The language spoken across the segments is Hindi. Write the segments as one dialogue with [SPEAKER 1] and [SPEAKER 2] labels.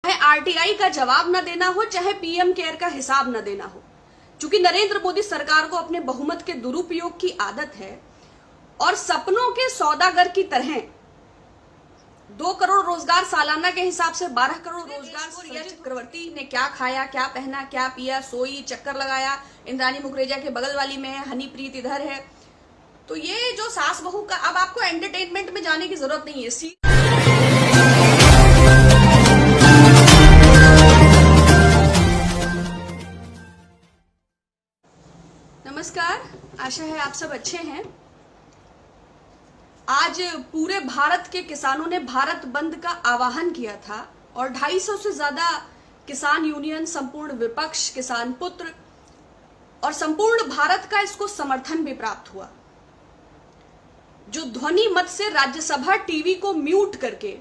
[SPEAKER 1] चाहे आरटीआई का जवाब न देना हो, चाहे पीएम केयर का हिसाब न देना हो। क्योंकि नरेंद्र मोदी सरकार को अपने बहुमत के दुरुपयोग की आदत है और सपनों के सौदागर की तरह 2 करोड़ रोजगार सालाना के हिसाब से 12 करोड़ रोजगार। रिया चक्रवर्ती ने क्या खाया, क्या पहना, क्या पिया, सोई, चक्कर लगाया, इंद्राणी मुखरेजा के बगल वाली में है, हनीप्रीत इधर है। तो ये जो सास बहू का, अब आपको एंटरटेनमेंट में जाने की जरूरत नहीं है। नमस्कार, आशा है आप सब अच्छे हैं। आज पूरे भारत के किसानों ने भारत बंद का आह्वान किया था और 250 से ज्यादा किसान यूनियन, संपूर्ण विपक्ष, किसान पुत्र और संपूर्ण भारत का इसको समर्थन भी प्राप्त हुआ। जो ध्वनि मत से राज्यसभा टीवी को म्यूट करके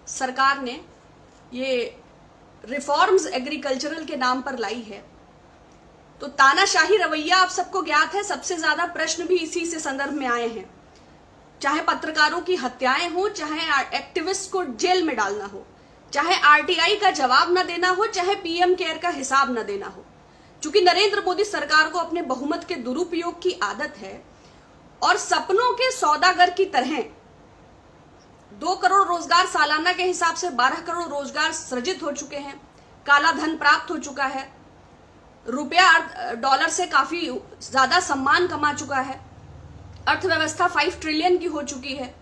[SPEAKER 1] सरकार ने ये रिफॉर्म्स एग्रीकल्चरल के नाम पर लाई है, तो तानाशाही रवैया आप सबको ज्ञात है। सबसे ज्यादा प्रश्न भी इसी से संदर्भ में आए हैं। चाहे पत्रकारों की हत्याएं हो, चाहे एक्टिविस्ट को जेल में डालना हो, चाहे आरटीआई का जवाब न देना हो, चाहे पीएम केयर का हिसाब न देना हो। क्योंकि नरेंद्र मोदी सरकार को अपने बहुमत के दुरुपयोग की आदत है और सपनों के सौदागर की तरह 2 करोड़ रोजगार सालाना के हिसाब से 12 करोड़ रोजगार सृजित हो चुके हैं। काला धन प्राप्त हो चुका है। रुपया डॉलर से काफी ज्यादा सम्मान कमा चुका है। अर्थव्यवस्था 5 ट्रिलियन की हो चुकी है।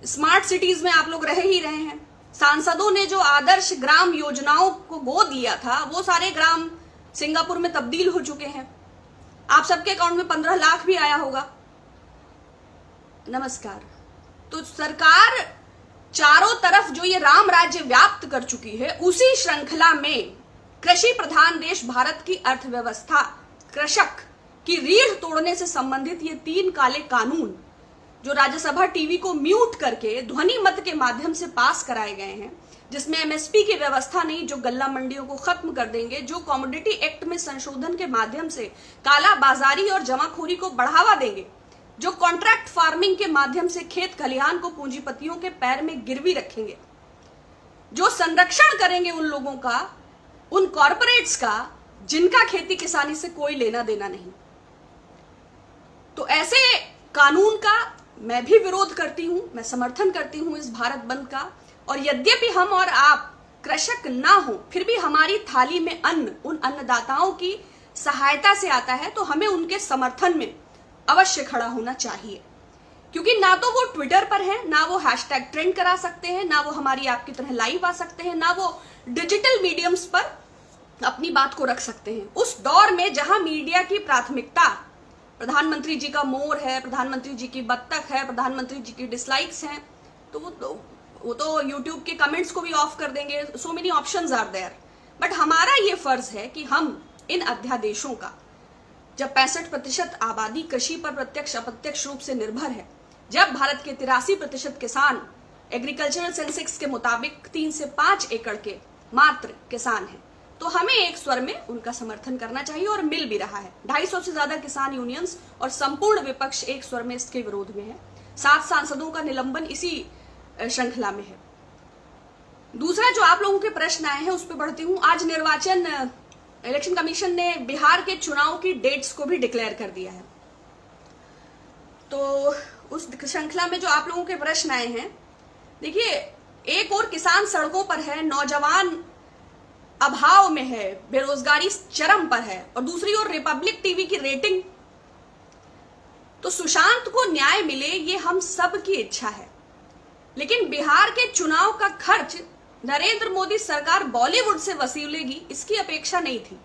[SPEAKER 1] स्मार्ट सिटीज में आप लोग रह ही रहे हैं। सांसदों ने जो आदर्श ग्राम योजनाओं को गोद लिया था, वो सारे ग्राम सिंगापुर में तब्दील हो चुके हैं। आप सबके अकाउंट में 15 लाख भी आया होगा। नमस्कार। तो सरकार चारों तरफ जो ये राम राज्य व्याप्त कर चुकी है, उसी श्रृंखला में कृषि प्रधान देश भारत की अर्थव्यवस्था, कृषक की रीढ़ तोड़ने से संबंधित ये 3 काले कानून जो राज्यसभा टीवी को म्यूट करके ध्वनि मत के माध्यम से पास कराए गए हैं, जिसमें एमएसपी की व्यवस्था नहीं, जो गल्ला मंडियों को खत्म कर देंगे, जो कमोडिटी एक्ट में संशोधन के माध्यम से काला बाजारी और जमाखोरी को बढ़ावा देंगे, जो कॉन्ट्रैक्ट फार्मिंग के माध्यम से खेत खलिहान को पूंजीपतियों के पैर में गिरवी रखेंगे, जो संरक्षण करेंगे उन लोगों का, उन कॉर्पोरेट्स का जिनका खेती किसानी से कोई लेना देना नहीं। तो ऐसे कानून का मैं भी विरोध करती हूं, मैं समर्थन करती हूं इस भारत बंद का। और यद्यपि हम और आप कृषक ना हो, फिर भी हमारी थाली में अन्न उन अन्नदाताओं की सहायता से आता है, तो हमें उनके समर्थन में अवश्य खड़ा होना चाहिए। क्योंकि ना तो वो ट्विटर पर है, ना वो हैशटैग ट्रेंड करा सकते हैं, ना वो हमारी आपकी तरह लाइव आ सकते हैं, ना वो डिजिटल मीडियम्स पर अपनी बात को रख सकते हैं। उस दौर में जहां मीडिया की प्राथमिकता प्रधानमंत्री जी का मोर है, प्रधानमंत्री जी की बत्तख है, प्रधानमंत्री जी की डिसलाइक्स हैं, तो वो तो यूट्यूब के कमेंट्स को भी ऑफ कर देंगे। So many options are there. But हमारा ये फर्ज है कि हम इन अध्यादेशों का, जब 65% आबादी कृषि पर प्रत्यक्ष अप्रत्यक्ष रूप से निर्भर है, जब भारत के 83% किसान एग्रीकल्चरल सेंसेक्स के मुताबिक 3 से 5 एकड़ के मात्र किसान हैं, तो हमें एक स्वर में उनका समर्थन करना चाहिए और मिल भी रहा है। 250 से ज्यादा किसान यूनियंस और संपूर्ण विपक्ष एक स्वर में इसके विरोध में है। 7 सांसदों का निलंबन इसी श्रृंखला में है। दूसरा जो आप लोगों के प्रश्न आए हैं उस पर बढ़ती हूं। आज इलेक्शन कमीशन ने बिहार के चुनाव की डेट्स को भी डिक्लेयर कर दिया है। तो उस श्रृंखला में जो आप लोगों के प्रश्न आए हैं, देखिए, एक और किसान सड़कों पर है, नौजवान अभाव में है, बेरोजगारी चरम पर है, और दूसरी ओर रिपब्लिक टीवी की रेटिंग। तो सुशांत को न्याय मिले, ये हम सब की इच्छा है। लेकिन बिहार के चुनाव का खर्च नरेंद्र मोदी सरकार बॉलीवुड से वसूलेगी, इसकी अपेक्षा नहीं थी।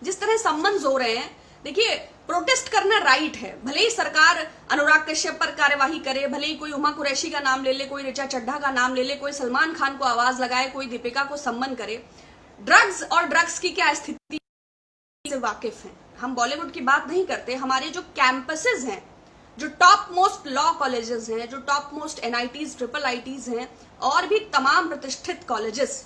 [SPEAKER 1] जिस तरह संबंध हो रहे हैं, देखिए, प्रोटेस्ट करना राइट है। भले ही सरकार अनुराग कश्यप पर कार्यवाही करे, भले ही कोई उमा कुरैशी का नाम ले ले, कोई ऋचा चड्ढा का नाम ले ले, कोई सलमान खान को आवाज लगाए, कोई दीपिका को सम्मान करे। ड्रग्स और ड्रग्स की क्या स्थिति से वाकिफ हैं। हम बॉलीवुड की बात नहीं करते। हमारे जो कैंपसेस हैं, जो टॉप मोस्ट लॉ कॉलेजेस हैं, जो top most NITs, triple ITs हैं, और भी तमाम प्रतिष्ठित कॉलेजेस,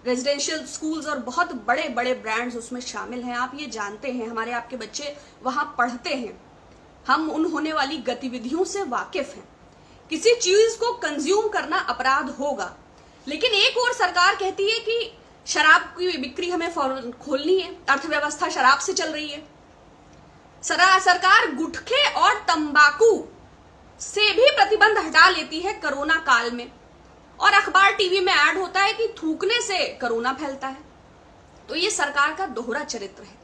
[SPEAKER 1] रेजिडेंशियल स्कूल्स और बहुत बड़े बड़े ब्रांड्स उसमें शामिल हैं। आप ये जानते हैं, हमारे आपके बच्चे वहां पढ़ते हैं। हम उन होने वाली गतिविधियों से वाकिफ हैं। किसी चीज को कंज्यूम करना अपराध होगा, लेकिन एक और सरकार कहती है कि शराब की बिक्री हमें फौरन खोलनी है, अर्थव्यवस्था शराब से चल रही है। सरकार गुटखे और तंबाकू से भी प्रतिबंध हटा लेती है कोरोना काल में, और अखबार टीवी में ऐड होता है कि थूकने से कोरोना फैलता है। तो ये सरकार का दोहरा चरित्र है।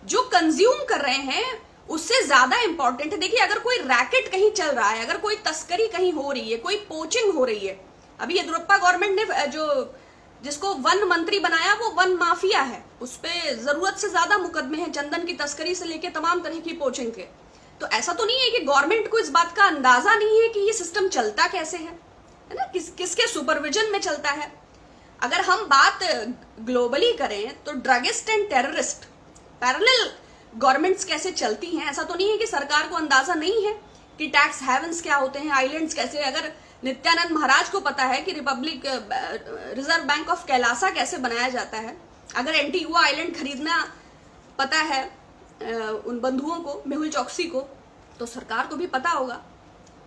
[SPEAKER 1] जो कंज्यूम कर रहे हैं उससे ज्यादा इंपॉर्टेंट है। देखिए, अगर कोई रैकेट कहीं चल रहा है, अगर कोई तस्करी कहीं हो रही है, कोई पोचिंग हो रही है, अभी येदियुरप्पा गवर्नमेंट ने जिसको वन मंत्री बनाया वो वन माफिया है, उस पे जरूरत से ज्यादा मुकदमे हैं, चंदन की तस्करी से लेके तमाम तरह की पोचिंग के। तो ऐसा तो नहीं है कि गवर्नमेंट को इस बात का अंदाजा नहीं है कि ये सिस्टम चलता कैसे है ना, किसके सुपरविजन में चलता है। अगर हम बात ग्लोबली करें तो druggist and terrorist parallel governments कैसे चलती हैं, ऐसा तो नहीं है कि सरकार को अंदाजा नहीं है कि टैक्स हेवंस क्या होते हैं, आइलैंड्स कैसे। अगर नित्यानंद महाराज को पता है कि रिजर्व बैंक ऑफ कैलासा कैसे बनाया जाता है, अगर एंटीगुआ आइलैंड खरीदना पता है उन बंधुओं को, मेहुल चौकसी को, तो सरकार को भी पता होगा।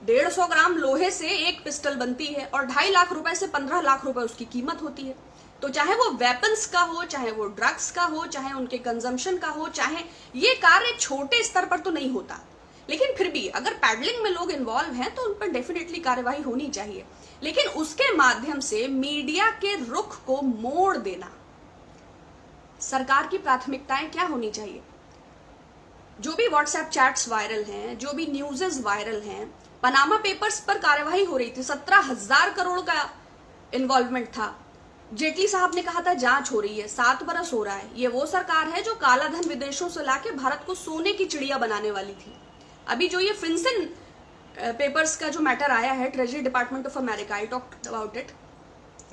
[SPEAKER 1] 150 ग्राम लोहे से एक पिस्टल बनती है और 2.5 लाख रुपए से 15 लाख रुपए उसकी कीमत होती है। तो चाहे वो वेपन्स का हो, चाहे वो ड्रग्स का हो, चाहे उनके कंजम्पशन का हो, चाहे ये कार्य छोटे स्तर पर तो नहीं होता, लेकिन फिर भी अगर पैडलिंग में लोग इन्वॉल्व हैं तो उन पर डेफिनेटली कार्यवाही होनी चाहिए। लेकिन उसके माध्यम से मीडिया के रुख को मोड़ देना, सरकार की प्राथमिकताएं क्या होनी चाहिए। जो भी व्हाट्सएप चैट्स वायरल हैं, जो भी न्यूज़ेस वायरल हैं, पनामा पेपर्स पर कार्यवाही हो रही थी, 17,000 करोड़ का इन्वॉल्वमेंट था। जेटली साहब ने कहा था जांच हो रही है, 7 बरस हो रहा है। ये वो सरकार है जो काला धन विदेशों से लाके भारत को सोने की चिड़िया बनाने वाली थी। अभी जो ये फिनसिन पेपर्स का जो मैटर आया है, treasury department of America, I talked about it,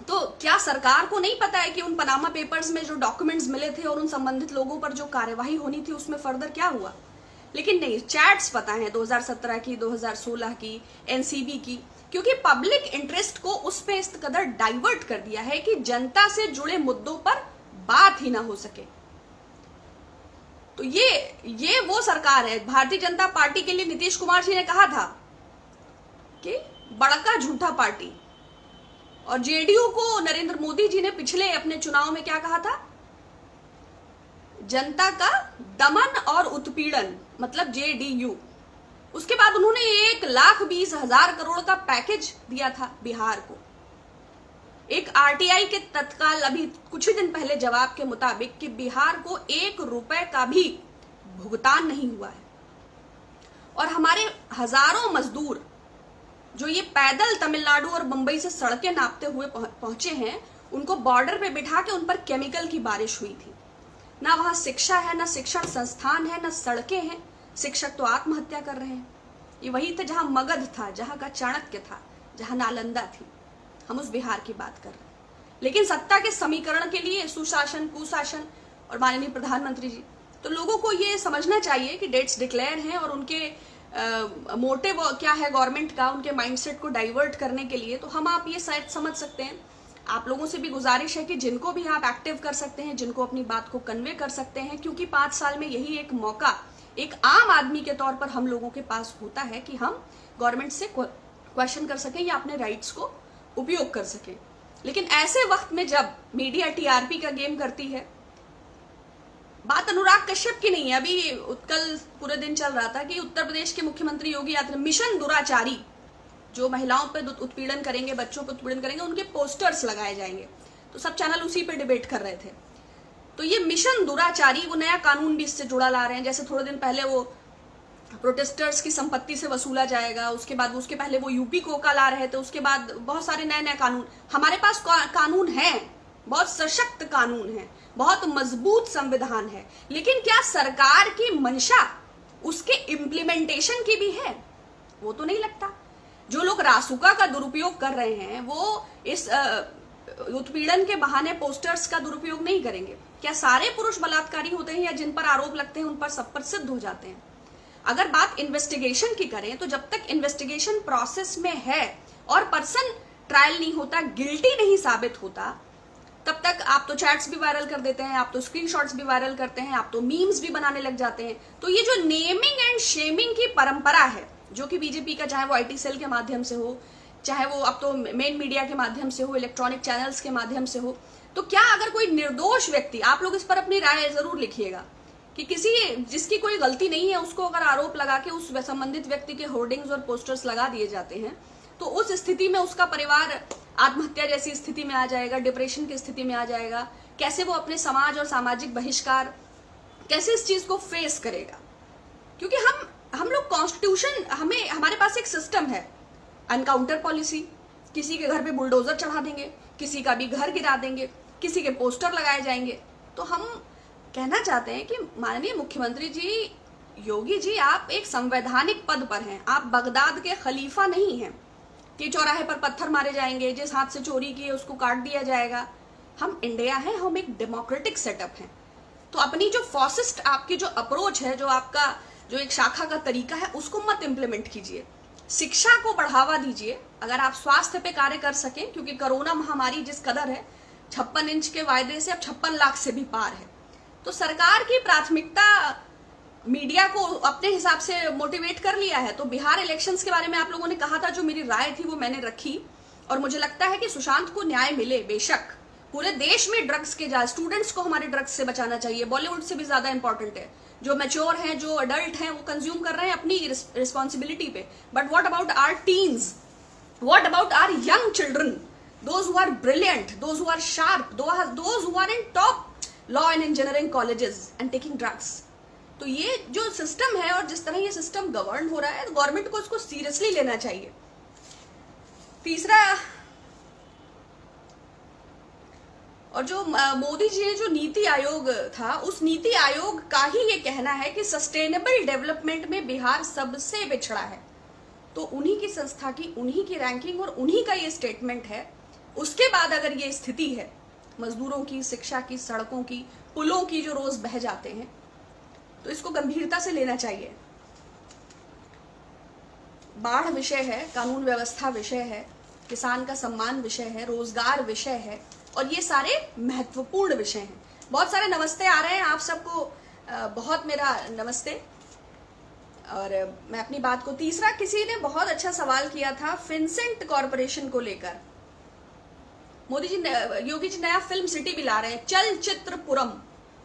[SPEAKER 1] तो क्या सरकार को नहीं पता है कि उन पनामा पेपर्स में जो डॉक्यूमेंट्स मिले थे और उन संबंधित लोगों पर जो कार्यवाही होनी थी उसमें फर्दर क्या हुआ। लेकिन नहीं, चैट्स पता है 2017 की, 2016 की, एनसीबी की, क्योंकि पब्लिक इंटरेस्ट को उस पे इस कदर डाइवर्ट कर दिया है कि जनता से जुड़े मुद्दों पर बात ही ना हो सके। तो ये वो सरकार है। भारतीय जनता पार्टी के लिए नीतीश कुमार जी ने कहा था कि बड़का झूठा पार्टी, और जेडीयू को नरेंद्र मोदी जी ने पिछले अपने चुनाव में क्या कहा था, जनता का दमन और उत्पीड़न, मतलब जेडीयू। उसके बाद उन्होंने 1,20,000 करोड़ का पैकेज दिया था बिहार को। एक आरटीआई के तत्काल अभी कुछ ही दिन पहले जवाब के मुताबिक कि बिहार को 1 रुपए का भी भुगतान नहीं हुआ है, और हमारे हजारों मजदूर जो ये पैदल तमिलनाडु और मुंबई से सड़कें नापते हुए पहुंचे हैं, उनको बॉर्डर पे बिठा के उन पर केमिकल की बारिश हुई थी। ना वहां शिक्षा है, ना शिक्षण संस्थान है, ना सड़कें हैं। शिक्षक तो आत्महत्या कर रहे हैं। ये वही था जहां मगध था, जहां का चाणक्य था, जहां नालंदा थी। हम उस बिहार की बात कर रहे हैं। लेकिन सत्ता के समीकरण के लिए सुशासन, कुशासन और माननीय प्रधानमंत्री जी, तो लोगों को ये समझना चाहिए कि डेट्स डिक्लेयर हैं और उनके मोटिव क्या है गवर्नमेंट का, उनके माइंडसेट को डाइवर्ट करने के लिए। तो हम आप ये शायद समझ सकते हैं। आप लोगों से भी गुजारिश है कि जिनको भी आप एक्टिव कर सकते हैं, जिनको अपनी बात को कन्वे कर सकते हैं, क्योंकि 5 साल में यही एक मौका एक आम आदमी के तौर पर हम लोगों के पास होता है कि हम गवर्नमेंट से क्वेश्चन कर सकें या अपने राइट्स को उपयोग कर सकें। लेकिन ऐसे वक्त में जब मीडिया टीआरपी का गेम करती है, बात अनुराग कश्यप की नहीं है। अभी कल पूरे दिन चल रहा था कि उत्तर प्रदेश के मुख्यमंत्री योगी आदित्यनाथ मिशन दुराचारी, जो महिलाओं पे उत्पीड़न करेंगे, बच्चों पे उत्पीड़न करेंगे, उनके पोस्टर्स लगाए जाएंगे। तो सब चैनल उसी पे डिबेट कर रहे थे। तो ये मिशन दुराचारी, वो नया कानून भी इससे जुड़ा ला रहे हैं। जैसे थोड़े दिन पहले वो प्रोटेस्टर्स की संपत्ति से वसूला जाएगा, उसके बाद उसके पहले वो यूपी कोका ला रहे थे, उसके बाद बहुत सारे नए नए कानून। हमारे पास कानून है, बहुत सशक्त कानून है, बहुत मजबूत संविधान है, लेकिन क्या सरकार की मंशा उसके इम्प्लीमेंटेशन की भी है? वो तो नहीं लगता। जो लोग रासुका का दुरुपयोग कर रहे हैं वो इस उत्पीड़न के बहाने पोस्टर्स का दुरुपयोग नहीं करेंगे। क्या सारे पुरुष बलात्कारी होते हैं या जिन पर आरोप लगते हैं उन पर सब पर सिद्ध हो जाते हैं? अगर बात इन्वेस्टिगेशन की करें तो जब तक इन्वेस्टिगेशन प्रोसेस में है और पर्सन ट्रायल नहीं होता, गिल्टी नहीं साबित होता, तब तक आप तो चैट्स भी वायरल कर देते हैं, आप तो स्क्रीनशॉट्स भी वायरल करते हैं, आप तो मीम्स भी बनाने लग जाते हैं। तो ये जो नेमिंग एंड शेमिंग की परंपरा है, जो कि बीजेपी का, चाहे वो आईटी सेल के माध्यम से हो, चाहे वो अब तो मेन मीडिया के माध्यम से हो, इलेक्ट्रॉनिक चैनल्स के माध्यम से हो, तो क्या अगर कोई निर्दोष व्यक्ति, आप लोग इस पर अपनी राय जरूर लिखिएगा, कि किसी जिसकी कोई गलती नहीं है उसको अगर आरोप लगा के उस संबंधित व्यक्ति के होर्डिंग्स और पोस्टर्स लगा दिए जाते हैं, तो उस स्थिति में उसका परिवार आत्महत्या जैसी स्थिति में आ जाएगा, डिप्रेशन की स्थिति में आ जाएगा। कैसे वो अपने समाज और सामाजिक बहिष्कार, कैसे इस चीज को फेस करेगा? क्योंकि हम लोग कॉन्स्टिट्यूशन, हमारे पास एक सिस्टम है, अनकाउंटर पॉलिसी, किसी के घर पे बुलडोजर चढ़ा देंगे, किसी का भी घर गिरा देंगे, किसी के पोस्टर लगाए जाएंगे। तो हम कहना चाहते हैं कि माननीय मुख्यमंत्री जी, योगी जी, आप एक संवैधानिक पद पर हैं, आप बगदाद के खलीफा नहीं हैं कि चौराहे पर पत्थर मारे जाएंगे, जिस हाथ से चोरी की है उसको काट दिया जाएगा। हम इंडिया है, हम एक डेमोक्रेटिक सेटअप है। तो अपनी जो फॉसिस्ट आपकी जो अप्रोच है, जो आपका जो एक शाखा का तरीका है, उसको मत इम्प्लीमेंट कीजिए। शिक्षा को बढ़ावा दीजिए। अगर आप स्वास्थ्य पे कार्य कर सकें, क्योंकि कोरोना महामारी जिस कदर है, 56 इंच के वायदे से अब 56 लाख से भी पार है। तो सरकार की प्राथमिकता मीडिया को अपने हिसाब से मोटिवेट कर लिया है। तो बिहार इलेक्शंस के बारे में आप लोगों ने कहा था, जो मेरी राय थी वो मैंने रखी, और मुझे लगता है कि सुशांत को न्याय मिले। बेशक पूरे देश में ड्रग्स के जाए, स्टूडेंट्स को हमारे ड्रग्स से बचाना चाहिए, बॉलीवुड से भी ज्यादा इंपॉर्टेंट है। जो मैच्योर हैं, जो अडल्ट हैं, वो कंज्यूम कर रहे हैं अपनी रिस्पॉन्सिबिलिटी पे। But what about our teens, what about our young children, those who are brilliant, those who are sharp, those who are in top law and engineering colleges and taking drugs. तो ये जो सिस्टम है और जिस तरह ये सिस्टम गवर्न हो रहा है, गवर्नमेंट को इसको सीरियसली लेना चाहिए। तीसरा, और जो मोदी जी ने जो नीति आयोग था, उस नीति आयोग का ही ये कहना है कि सस्टेनेबल डेवलपमेंट में बिहार सबसे पिछड़ा है। तो उन्हीं की संस्था की, उन्हीं की रैंकिंग और उन्हीं का ये स्टेटमेंट है। उसके बाद अगर ये स्थिति है मजदूरों की, शिक्षा की, सड़कों की, पुलों की जो रोज बह जाते हैं, तो इसको गंभीरता से लेना चाहिए। बाढ़ विषय है, कानून व्यवस्था विषय है, किसान का सम्मान विषय है, रोजगार विषय है, और ये सारे महत्वपूर्ण विषय हैं। बहुत सारे नमस्ते आ रहे हैं आप सबको, बहुत मेरा नमस्ते। और मैं अपनी बात को, तीसरा, किसी ने बहुत अच्छा सवाल किया था फिंसेंट कॉरपोरेशन को लेकर। मोदी जी, योगी जी नया फिल्म सिटी भी ला रहे हैं, चलचित्रपुरम।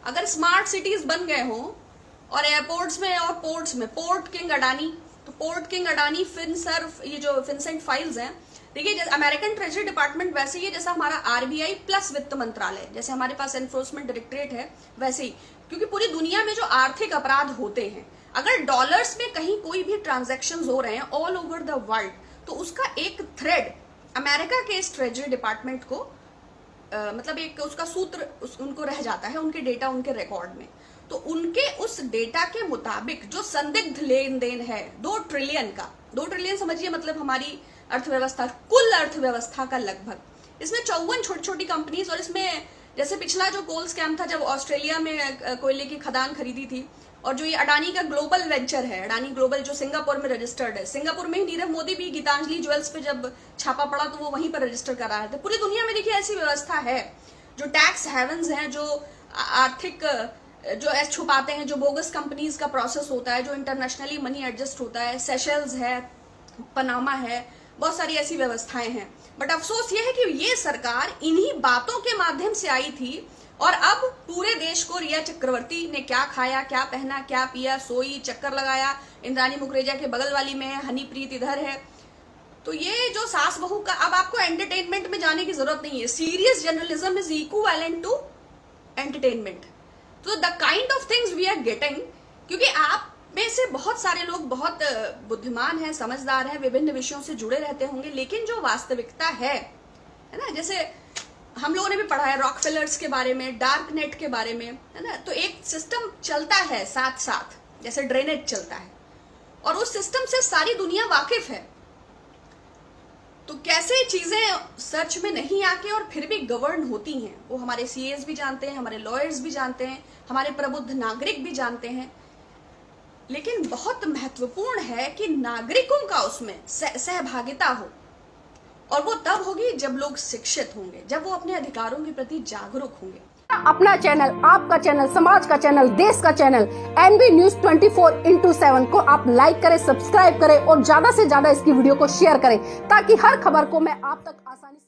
[SPEAKER 1] अगर स्मार्ट सिटीज बन गए हों और एयरपोर्ट्स में और पोर्ट्स में, पोर्ट किंग अडानी, तो पोर्ट किंग अडानी, फिनसर्व, ये जो फिंसेंट फाइल्स हैं, देखिए अमेरिकन ट्रेजरी डिपार्टमेंट वैसे ही है जैसा हमारा आरबीआई प्लस वित्त मंत्रालय, जैसे हमारे पास एनफोर्समेंट डायरेक्टरेट है, वैसे ही। क्योंकि पूरी दुनिया में जो आर्थिक अपराध होते हैं, अगर डॉलर्स में कहीं कोई भी ट्रांजैक्शंस हो रहे हैं ऑल ओवर द वर्ल्ड, तो उसका एक थ्रेड अमेरिका के इस ट्रेजरी डिपार्टमेंट को मतलब एक उसका सूत्र उनको रह जाता है, उनके डेटा, उनके रिकॉर्ड में। तो उनके उस डेटा के मुताबिक जो संदिग्ध लेन देन है 2 ट्रिलियन का, 2 ट्रिलियन समझिए मतलब हमारी अर्थव्यवस्था, कुल अर्थव्यवस्था का लगभग, इसमें 54 छोटी छोटी कंपनीज, और इसमें जैसे पिछला जो कोल स्कैम था जब ऑस्ट्रेलिया में कोयले की खदान खरीदी थी, और जो ये अडानी का ग्लोबल वेंचर है, अडानी ग्लोबल, जो सिंगापुर में रजिस्टर्ड है, सिंगापुर में ही नीरव मोदी भी गीतांजलि ज्वेल्स पे जब छापा पड़ा तो वो वहीं पर रजिस्टर करा रहे थे। पूरी दुनिया में देखिए ऐसी व्यवस्था है, जो टैक्स हेवन्स हैं, जो आर्थिक जो ऐसे छुपाते हैं, जो बोगस कंपनीज का प्रोसेस होता है, जो इंटरनेशनली मनी एडजस्ट होता है, सेशल्स है, पनामा है, बहुत सारी ऐसी व्यवस्थाएं हैं। बट अफसोस ये है कि ये सरकार इन्हीं बातों के माध्यम से आई थी, और अब पूरे देश को रिया चक्रवर्ती ने क्या खाया, क्या पहना, क्या पिया, सोई, चक्कर लगाया, इंद्राणी मुखरेजा के बगल वाली में है, हनीप्रीत इधर है। तो ये जो सास बहू का, अब आपको एंटरटेनमेंट में जाने की जरूरत नहीं है। Serious journalism is equivalent to entertainment. तो the kind of things we are getting, क्योंकि आप में से बहुत सारे लोग बहुत बुद्धिमान हैं, समझदार हैं, विभिन्न विषयों से जुड़े रहते होंगे, लेकिन जो वास्तविकता है ना, जैसे हम लोगों ने भी पढ़ा है रॉकफेलर्स के बारे में, डार्क नेट के बारे में, है ना, तो एक सिस्टम चलता है साथ साथ, जैसे ड्रेनेज चलता है, और उस सिस्टम से सारी दुनिया वाकिफ है। तो कैसे चीजें सर्च में नहीं आके और फिर भी गवर्न होती हैं, वो हमारे सीएस भी जानते हैं, हमारे लॉयर्स भी जानते हैं, हमारे प्रबुद्ध नागरिक भी जानते हैं। लेकिन बहुत महत्वपूर्ण है कि नागरिकों का उसमें सहभागिता हो, और वो तब होगी जब लोग शिक्षित होंगे, जब वो अपने अधिकारों के प्रति जागरूक होंगे।
[SPEAKER 2] अपना चैनल, आपका चैनल, समाज का चैनल, देश का चैनल एनबी न्यूज 24/7 को आप लाइक करें, सब्सक्राइब करें और ज्यादा से ज्यादा इसकी वीडियो को शेयर करें, ताकि हर खबर को मैं आप तक आसानी से